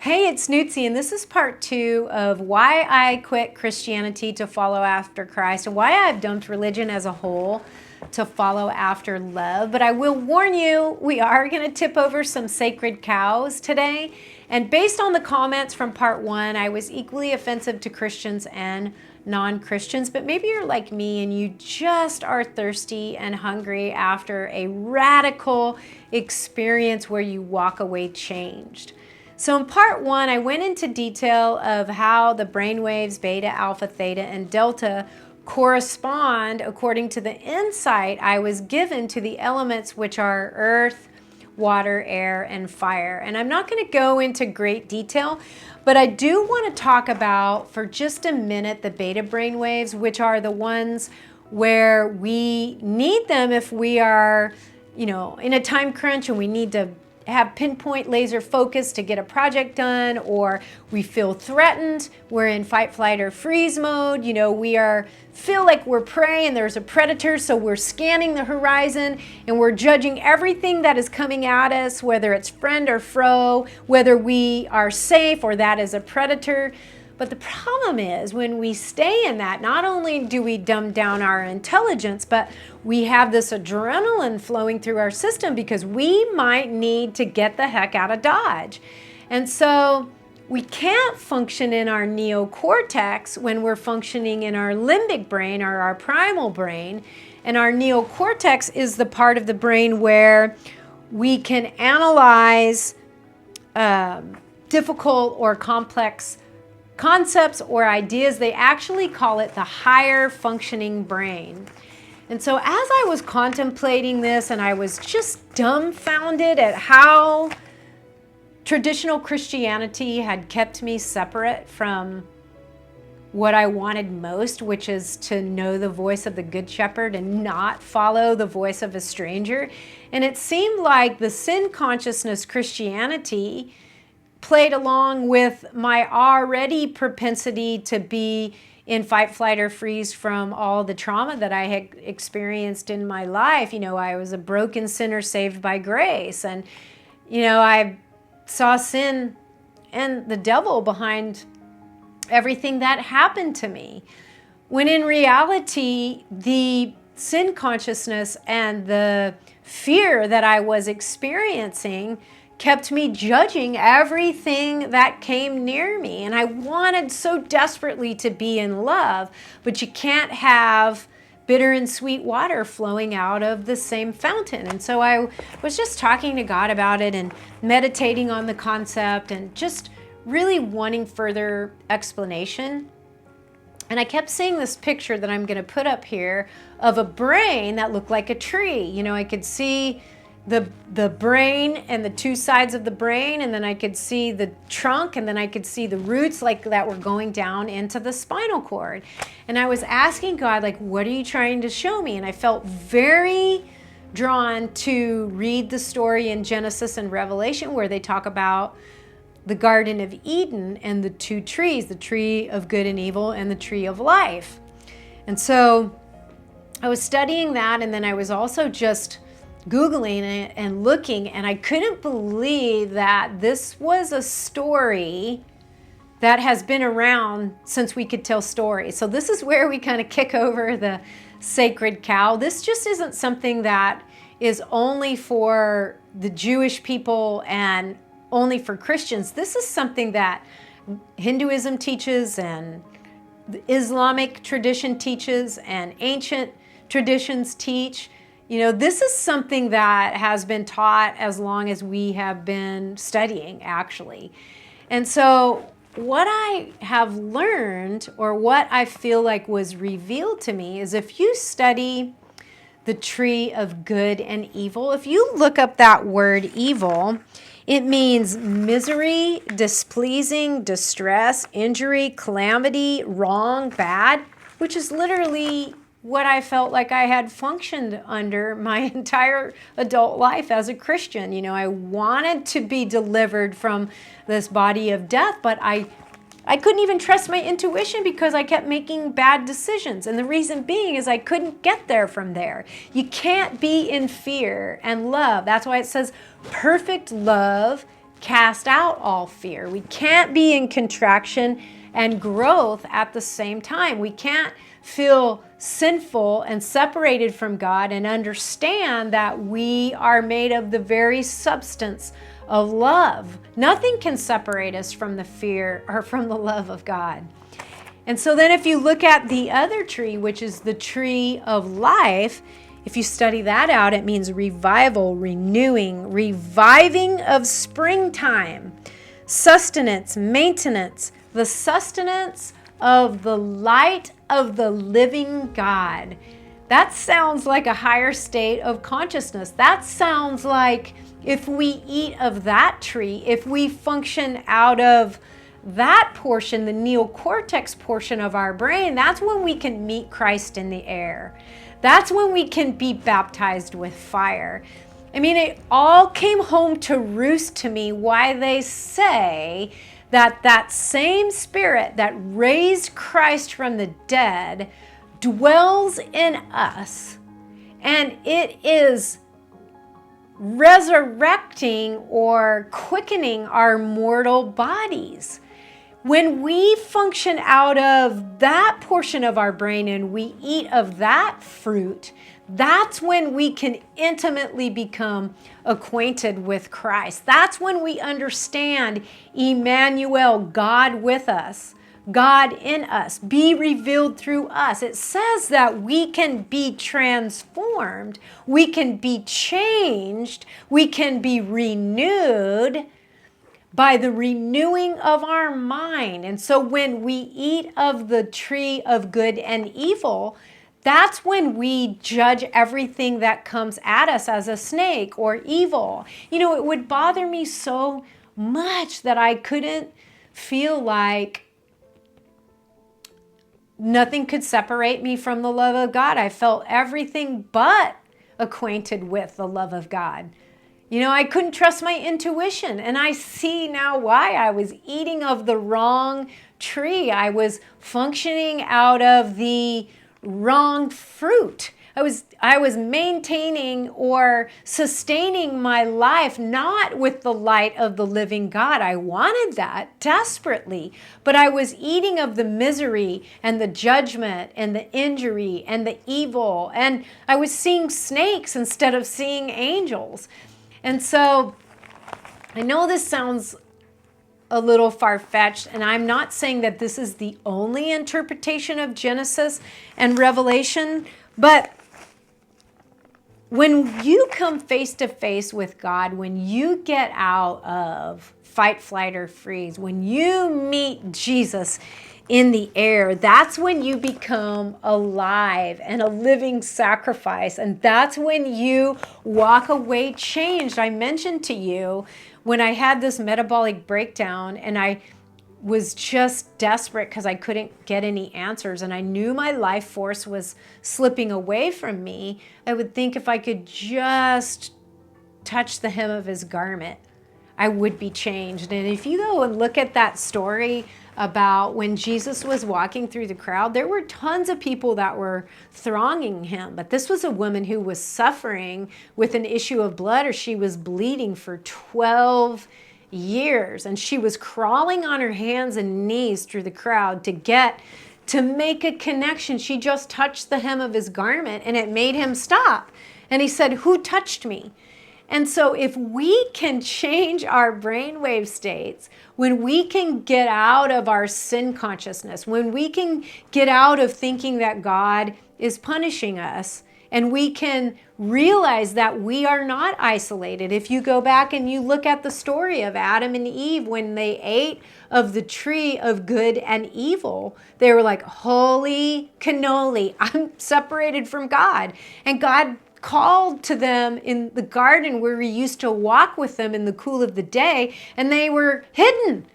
Hey, it's Nootsie, and this is part 2 of why I quit Christianity to follow after Christ and why I've dumped religion as a whole to follow after love. But I will warn you, we are going to tip over some sacred cows today. And based on the comments from part 1, I was equally offensive to Christians and non-Christians. But maybe you're like me and you just are thirsty and hungry after a radical experience where you walk away changed. So in part 1, I went into detail of how the brainwaves beta, alpha, theta, and delta correspond according to the insight I was given to the elements, which are earth, water, air, and fire. And I'm not going to go into great detail, but I do want to talk about for just a minute the beta brainwaves, which are the ones where we need them if we are, in a time crunch and we need to have pinpoint laser focus to get a project done, or we feel threatened, we're in fight, flight, or freeze mode, feel like we're prey and there's a predator, so we're scanning the horizon and we're judging everything that is coming at us, whether it's friend or foe, whether we are safe or that is a predator. But the problem is when we stay in that, not only do we dumb down our intelligence, but we have this adrenaline flowing through our system because we might need to get the heck out of Dodge. And so we can't function in our neocortex when we're functioning in our limbic brain or our primal brain. And our neocortex is the part of the brain where we can analyze difficult or complex concepts or ideas. They actually call it the higher functioning brain. And so as I was contemplating this, and I was just dumbfounded at how traditional Christianity had kept me separate from what I wanted most, which is to know the voice of the Good Shepherd and not follow the voice of a stranger. And it seemed like the sin consciousness Christianity played along with my already propensity to be in fight, flight, or freeze from all the trauma that I had experienced in my life. I was a broken sinner saved by grace. And, I saw sin and the devil behind everything that happened to me. When in reality, the sin consciousness and the fear that I was experiencing kept me judging everything that came near me. And I wanted so desperately to be in love, but you can't have bitter and sweet water flowing out of the same fountain. And so I was just talking to God about it and meditating on the concept and just really wanting further explanation. And I kept seeing this picture that I'm going to put up here of a brain that looked like a tree. I could see the brain and the two sides of the brain, and then I could see the trunk, and then I could see the roots like that were going down into the spinal cord. And I was asking God, what are you trying to show me? And I felt very drawn to read the story in Genesis and Revelation where they talk about the Garden of Eden and the two trees, the tree of good and evil and the tree of life. And so I was studying that, and then I was also just Googling it and looking, and I couldn't believe that this was a story that has been around since we could tell stories. So this is where we kind of kick over the sacred cow. This just isn't something that is only for the Jewish people and only for Christians. This is something that Hinduism teaches and the Islamic tradition teaches and ancient traditions teach. This is something that has been taught as long as we have been studying, actually. And so what I have learned, or what I feel like was revealed to me, is if you study the tree of good and evil, if you look up that word evil, it means misery, displeasing, distress, injury, calamity, wrong, bad, which is literally what I felt like I had functioned under my entire adult life as a Christian. I wanted to be delivered from this body of death, but I couldn't even trust my intuition because I kept making bad decisions. And the reason being is I couldn't get there from there. You can't be in fear and love. That's why it says perfect love cast out all fear. We can't be in contraction and growth at the same time. We can't feel sinful and separated from God and understand that we are made of the very substance of love. Nothing can separate us from the fear or from the love of God. And so then if you look at the other tree, which is the tree of life, if you study that out, it means revival, renewing, reviving of springtime, sustenance, maintenance, the sustenance of the light of the living God. That sounds like a higher state of consciousness. That sounds like if we eat of that tree, if we function out of that portion, the neocortex portion of our brain, that's when we can meet Christ in the air. That's when we can be baptized with fire. I mean, it all came home to roost to me why they say that that same spirit that raised Christ from the dead dwells in us, and it is resurrecting or quickening our mortal bodies. When we function out of that portion of our brain and we eat of that fruit, that's when we can intimately become acquainted with Christ. That's when we understand Emmanuel, God with us, God in us, be revealed through us. It says that we can be transformed, we can be changed, we can be renewed by the renewing of our mind. And so when we eat of the tree of good and evil, that's when we judge everything that comes at us as a snake or evil. You know, it would bother me so much that I couldn't feel like nothing could separate me from the love of God. I felt everything but acquainted with the love of God. You know, I couldn't trust my intuition, and I see now why. I was eating of the wrong tree. I was functioning out of the wrong fruit. I was maintaining or sustaining my life not with the light of the living God. I wanted that desperately, but I was eating of the misery and the judgment and the injury and the evil, and I was seeing snakes instead of seeing angels. And so I know this sounds a little far-fetched, and I'm not saying that this is the only interpretation of Genesis and Revelation, but when you come face to face with God, when you get out of fight, flight, or freeze, when you meet Jesus in the air, that's when you become alive and a living sacrifice. And that's when you walk away changed. I mentioned to you when I had this metabolic breakdown and I was just desperate because I couldn't get any answers and I knew my life force was slipping away from me, I would think if I could just touch the hem of his garment, I would be changed. And if you go and look at that story about when Jesus was walking through the crowd, there were tons of people that were thronging him. But this was a woman who was suffering with an issue of blood, or she was bleeding for 12 years. And she was crawling on her hands and knees through the crowd to make a connection. She just touched the hem of his garment and it made him stop. And he said, "Who touched me?" And so if we can change our brainwave states, when we can get out of our sin consciousness, when we can get out of thinking that God is punishing us, and we can realize that we are not isolated. If you go back and you look at the story of Adam and Eve, when they ate of the tree of good and evil, they were like, holy cannoli, I'm separated from God. And God called to them in the garden where he used to walk with them in the cool of the day, and they were hidden.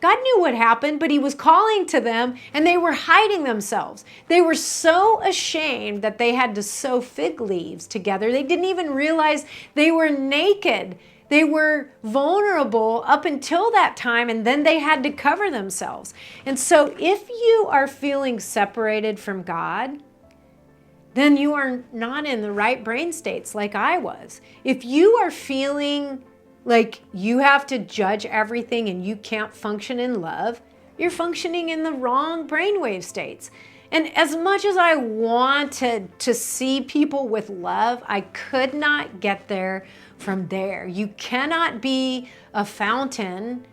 God knew what happened, but he was calling to them, and they were hiding themselves. They were so ashamed that they had to sew fig leaves together. They didn't even realize they were naked. They were vulnerable up until that time, and then they had to cover themselves. And so if you are feeling separated from God, then you are not in the right brain states like I was. If you are feeling like you have to judge everything and you can't function in love, you're functioning in the wrong brainwave states. And as much as I wanted to see people with love, I could not get there from there. You cannot be a fountain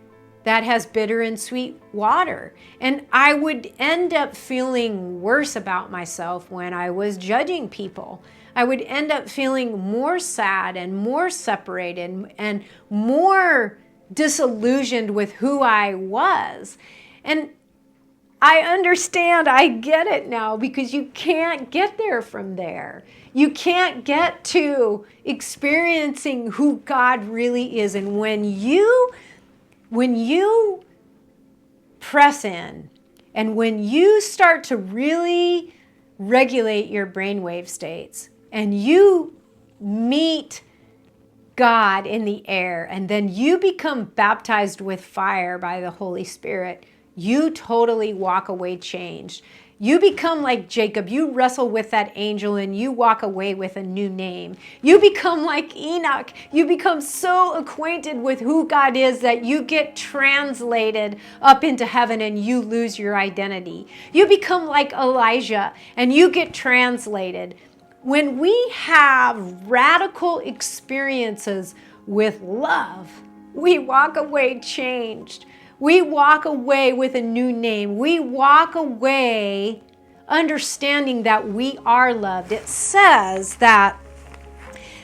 that has bitter and sweet water. And I would end up feeling worse about myself when I was judging people. I would end up feeling more sad and more separated and more disillusioned with who I was. And I understand, I get it now, because you can't get there from there. You can't get to experiencing who God really is. And when you press in and when you start to really regulate your brainwave states and you meet God in the air and then you become baptized with fire by the Holy Spirit, you totally walk away changed. You become like Jacob. You wrestle with that angel and you walk away with a new name. You become like Enoch. You become so acquainted with who God is that you get translated up into heaven and you lose your identity. You become like Elijah and you get translated. When we have radical experiences with love, we walk away changed. We walk away with a new name. We walk away understanding that we are loved. It says that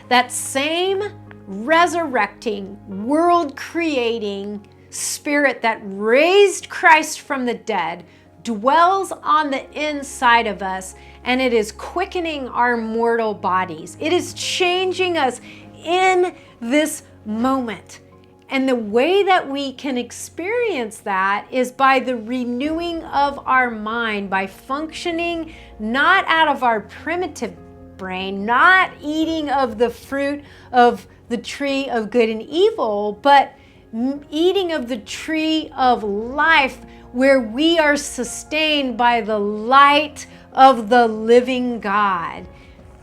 that same resurrecting, world-creating Spirit that raised Christ from the dead dwells on the inside of us, and it is quickening our mortal bodies. It is changing us in this moment. And the way that we can experience that is by the renewing of our mind, by functioning not out of our primitive brain, not eating of the fruit of the tree of good and evil, but eating of the tree of life, where we are sustained by the light of the living God.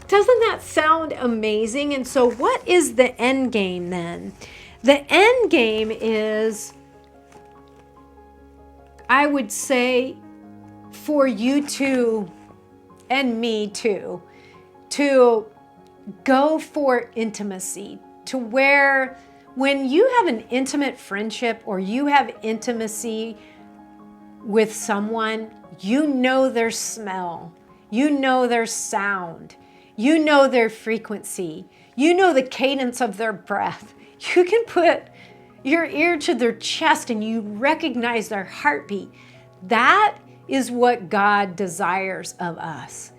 Doesn't that sound amazing? And so what is the end game then? The end game is, I would say, for you too, and me too, to go for intimacy, to where when you have an intimate friendship or you have intimacy with someone, you know their smell, you know their sound, you know their frequency, you know the cadence of their breath. You can put your ear to their chest and you recognize their heartbeat. That is what God desires of us.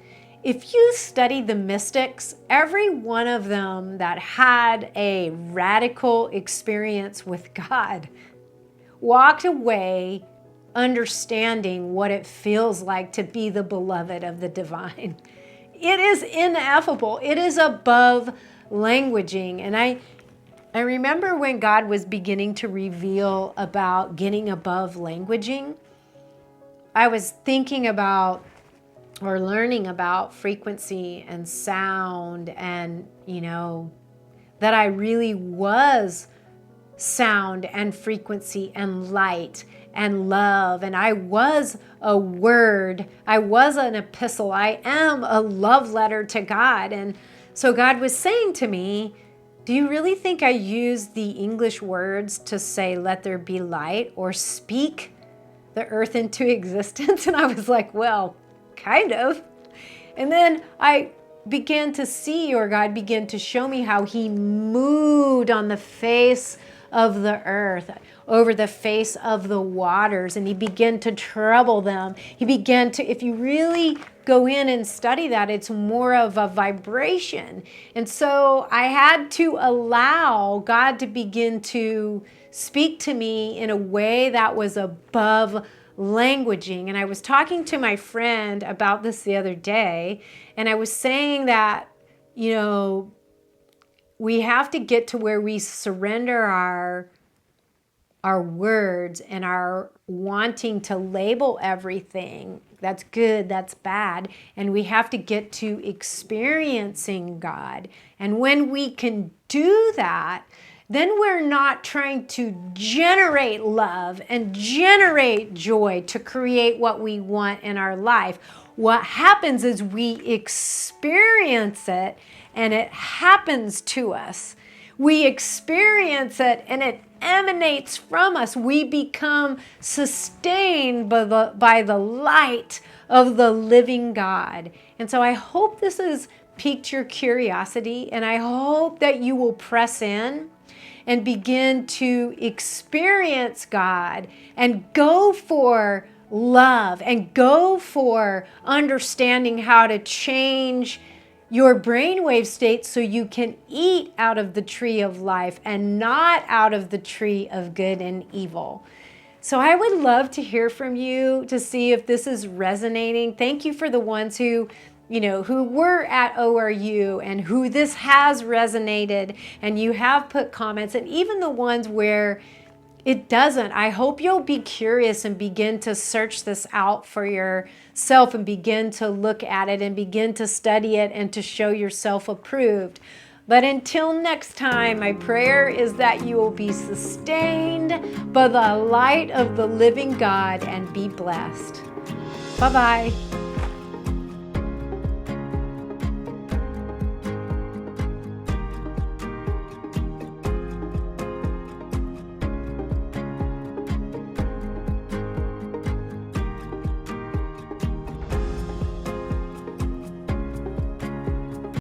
If you study the mystics, every one of them that had a radical experience with God walked away understanding what it feels like to be the beloved of the divine. It is ineffable. It is above languaging. And I remember when God was beginning to reveal about getting above languaging, I was thinking about or learning about frequency and sound, and, that I really was sound and frequency and light and love. And I was a word. I was an epistle. I am a love letter to God. And so God was saying to me, do you really think I use the English words to say, let there be light, or speak the earth into existence? And I was like, well, kind of. And then I began to see, or God began to show me how he moved on the face of the earth, over the face of the waters, and he began to trouble them. He began to, if you really go in and study that, it's more of a vibration. And so I had to allow God to begin to speak to me in a way that was above languaging. And I was talking to my friend about this the other day, and I was saying that, we have to get to where we surrender our words and our wanting to label everything. That's good, that's bad. And we have to get to experiencing God. And when we can do that, then we're not trying to generate love and generate joy to create what we want in our life. What happens is we experience it and it happens to us. We experience it and it emanates from us. We become sustained by the light of the living God. And so I hope this has piqued your curiosity, and I hope that you will press in and begin to experience God and go for love and go for understanding how to change your brainwave state so you can eat out of the tree of life and not out of the tree of good and evil. So I would love to hear from you to see if this is resonating. Thank you for the ones who were at ORU and who this has resonated and you have put comments, and even the ones where it doesn't. I hope you'll be curious and begin to search this out for yourself and begin to look at it and begin to study it and to show yourself approved. But until next time, my prayer is that you will be sustained by the light of the living God and be blessed. Bye-bye.